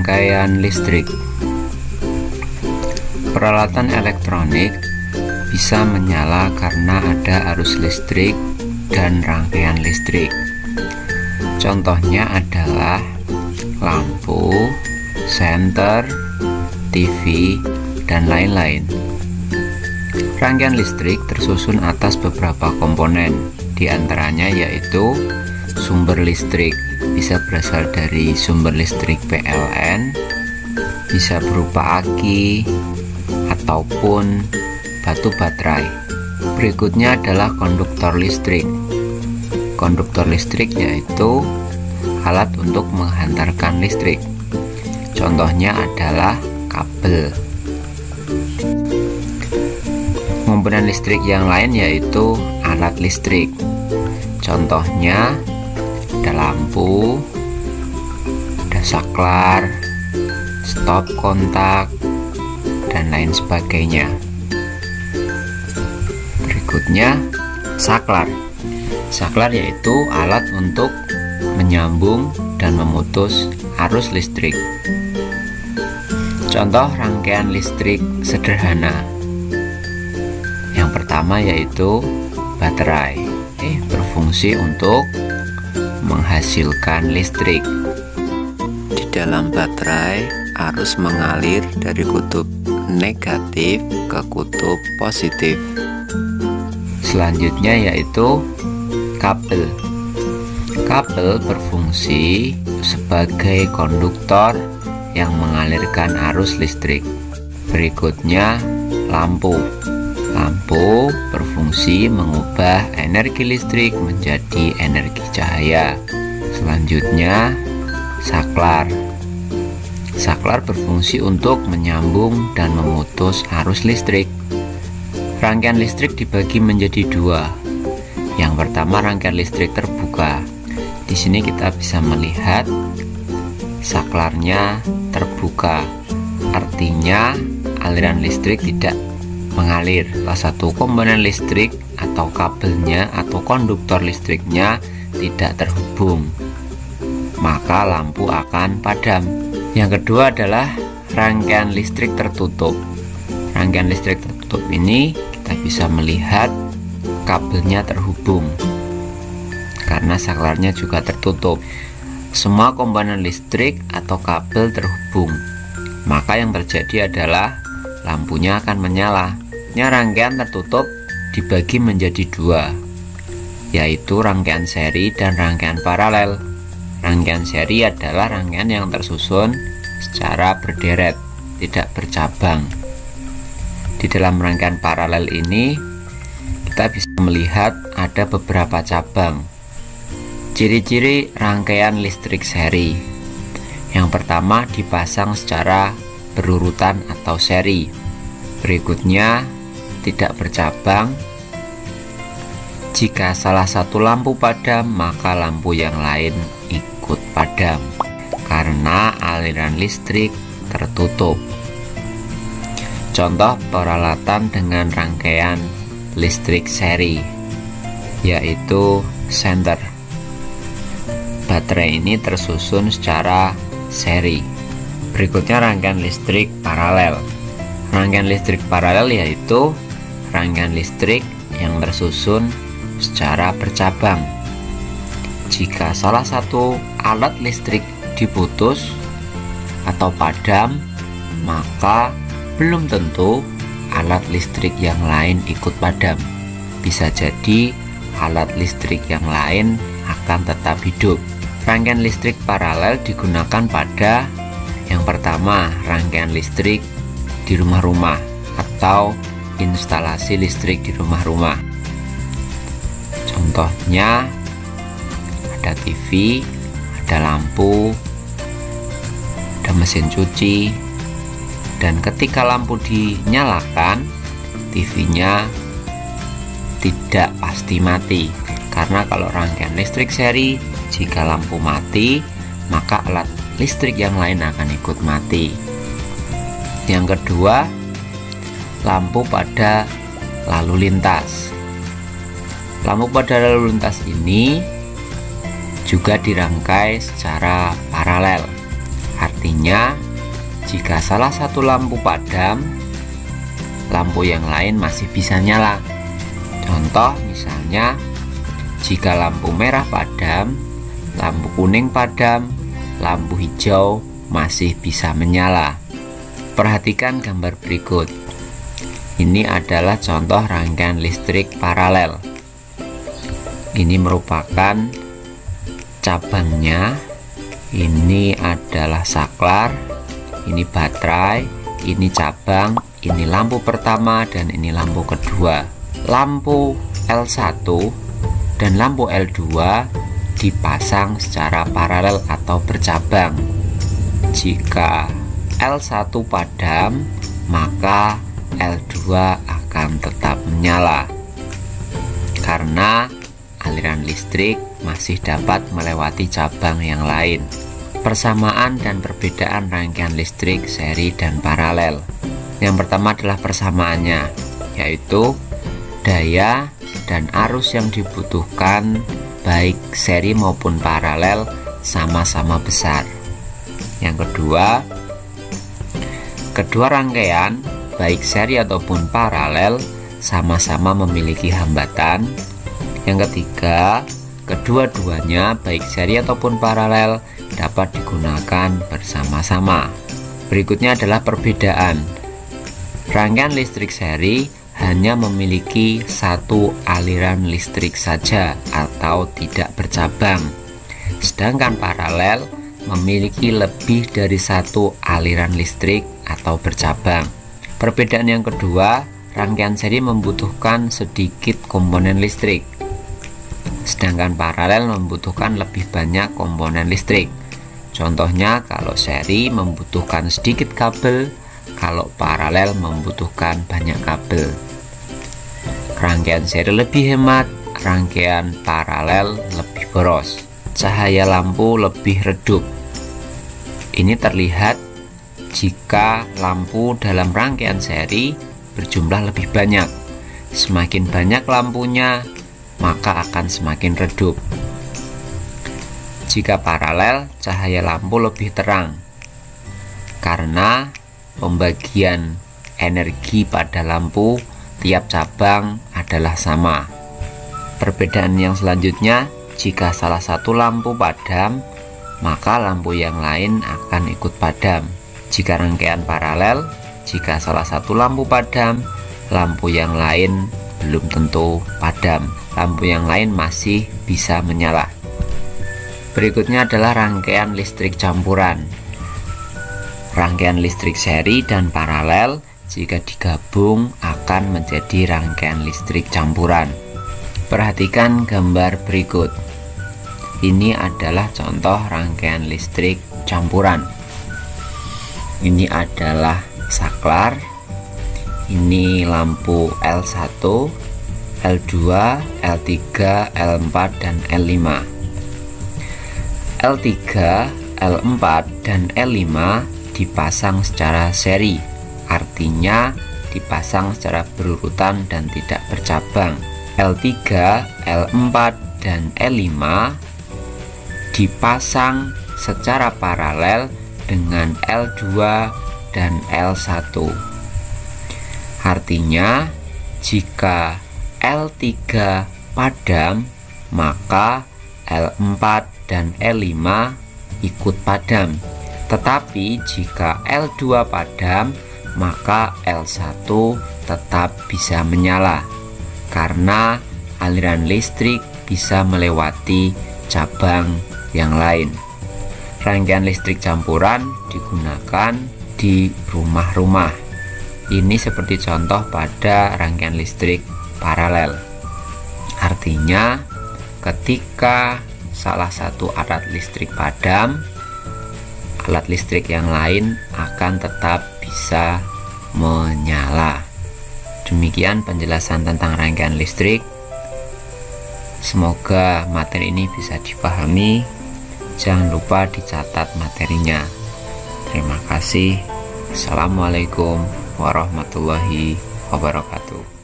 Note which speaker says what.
Speaker 1: Rangkaian listrik. Peralatan elektronik bisa menyala karena ada arus listrik dan rangkaian listrik. Contohnya adalah lampu, senter, TV, dan lain-lain. Rangkaian listrik tersusun atas beberapa komponen, di antaranya yaitu sumber listrik, bisa berasal dari sumber listrik PLN, bisa berupa aki ataupun batu baterai. Berikutnya adalah konduktor listrik. Konduktor listrik yaitu alat untuk menghantarkan listrik. Contohnya adalah kabel. Komponen listrik yang lain yaitu alat listrik. Contohnya ada lampu, ada saklar, stop kontak, dan lain sebagainya. Berikutnya saklar. Saklar yaitu alat untuk menyambung dan memutus arus listrik. Contoh rangkaian listrik sederhana. Yang pertama yaitu baterai, berfungsi untuk menghasilkan listrik. Di dalam baterai, arus mengalir dari kutub negatif ke kutub positif. Selanjutnya yaitu kabel. Kabel berfungsi sebagai konduktor yang mengalirkan arus listrik. Berikutnya lampu. Lampu berfungsi mengubah energi listrik menjadi energi cahaya. Selanjutnya saklar. Saklar berfungsi untuk menyambung dan memutus arus listrik. Rangkaian listrik dibagi menjadi dua. Yang pertama rangkaian listrik terbuka. Di sini kita bisa melihat saklarnya terbuka. Artinya aliran listrik tidak mengalir. Salah satu komponen listrik atau kabelnya atau konduktor listriknya tidak terhubung, maka lampu akan padam. Yang kedua adalah rangkaian listrik tertutup. Rangkaian listrik tertutup ini kita bisa melihat kabelnya terhubung karena saklarnya juga tertutup. Semua komponen listrik atau kabel terhubung, maka yang terjadi adalah lampunya akan menyala. Rangkaian tertutup dibagi menjadi dua, yaitu rangkaian seri dan rangkaian paralel. Rangkaian seri adalah rangkaian yang tersusun secara berderet, tidak bercabang. Di dalam rangkaian paralel ini kita bisa melihat ada beberapa cabang. Ciri-ciri rangkaian listrik seri. Yang pertama, dipasang secara berurutan atau seri. Berikutnya tidak bercabang. Jika salah satu lampu padam, maka lampu yang lain ikut padam karena aliran listrik tertutup. Contoh peralatan dengan rangkaian listrik seri yaitu senter. Baterai ini tersusun secara seri. Berikutnya rangkaian listrik paralel. Rangkaian listrik paralel yaitu rangkaian listrik yang tersusun secara bercabang. Jika salah satu alat listrik diputus atau padam, maka belum tentu alat listrik yang lain ikut padam. Bisa jadi alat listrik yang lain akan tetap hidup. Rangkaian listrik paralel digunakan pada yang pertama, rangkaian listrik di rumah-rumah atau instalasi listrik di rumah-rumah. Contohnya ada TV, ada lampu, ada mesin cuci, dan ketika lampu dinyalakan, TV-nya tidak pasti mati. Karena kalau rangkaian listrik seri, jika lampu mati, maka alat listrik yang lain akan ikut mati. Yang kedua, lampu pada lalu lintas. Lampu pada lalu lintas ini juga dirangkai secara paralel. Artinya, jika salah satu lampu padam, lampu yang lain masih bisa nyala. Contoh misalnya, jika lampu merah padam, lampu kuning padam, lampu hijau masih bisa menyala. Perhatikan gambar berikut. Ini adalah contoh rangkaian listrik paralel. Ini merupakan cabangnya. Ini adalah saklar, ini baterai, ini cabang, ini lampu pertama, dan ini lampu kedua. Lampu L1 dan lampu L2 dipasang secara paralel atau bercabang. Jika L1 padam, maka L2 akan tetap menyala karena aliran listrik masih dapat melewati cabang yang lain. Persamaan dan perbedaan rangkaian listrik seri dan paralel. Yang pertama adalah persamaannya, yaitu daya dan arus yang dibutuhkan baik seri maupun paralel sama-sama besar. Yang kedua, kedua rangkaian baik seri ataupun paralel sama-sama memiliki hambatan. Yang ketiga, kedua-duanya baik seri ataupun paralel dapat digunakan bersama-sama. Berikutnya adalah perbedaan. Rangkaian listrik seri hanya memiliki satu aliran listrik saja atau tidak bercabang. Sedangkan paralel memiliki lebih dari satu aliran listrik atau bercabang. Perbedaan yang kedua, rangkaian seri membutuhkan sedikit komponen listrik, sedangkan paralel membutuhkan lebih banyak komponen listrik. Contohnya, kalau seri membutuhkan sedikit kabel, kalau paralel membutuhkan banyak kabel. Rangkaian seri lebih hemat, rangkaian paralel lebih boros. Cahaya lampu lebih redup. Ini terlihat jika lampu dalam rangkaian seri berjumlah lebih banyak. Semakin banyak lampunya, maka akan semakin redup. Jika paralel, cahaya lampu lebih terang karena pembagian energi pada lampu tiap cabang adalah sama. Perbedaan yang selanjutnya, jika salah satu lampu padam, maka lampu yang lain akan ikut padam. Jika rangkaian paralel, jika salah satu lampu padam, lampu yang lain belum tentu padam. Lampu yang lain masih bisa menyala. Berikutnya adalah rangkaian listrik campuran. Rangkaian listrik seri dan paralel jika digabung akan menjadi rangkaian listrik campuran. Perhatikan gambar berikut. Ini adalah contoh rangkaian listrik campuran. Ini adalah saklar, ini lampu L1, L2, L3, L4, dan L5. L3, L4, dan L5 dipasang secara seri, artinya dipasang secara berurutan dan tidak bercabang. L3, L4, dan L5 dipasang secara paralel dengan L2 dan L1. Artinya, jika L3 padam, maka L4 dan L5 ikut padam. Tetapi jika L2 padam, maka L1 tetap bisa menyala karena aliran listrik bisa melewati cabang yang lain. Rangkaian listrik campuran digunakan di rumah-rumah. Ini seperti contoh pada rangkaian listrik paralel. Artinya, ketika salah satu alat listrik padam, alat listrik yang lain akan tetap bisa menyala. Demikian penjelasan tentang rangkaian listrik. Semoga materi ini bisa dipahami. Jangan lupa dicatat materinya. Terima kasih. Assalamualaikum warahmatullahi wabarakatuh.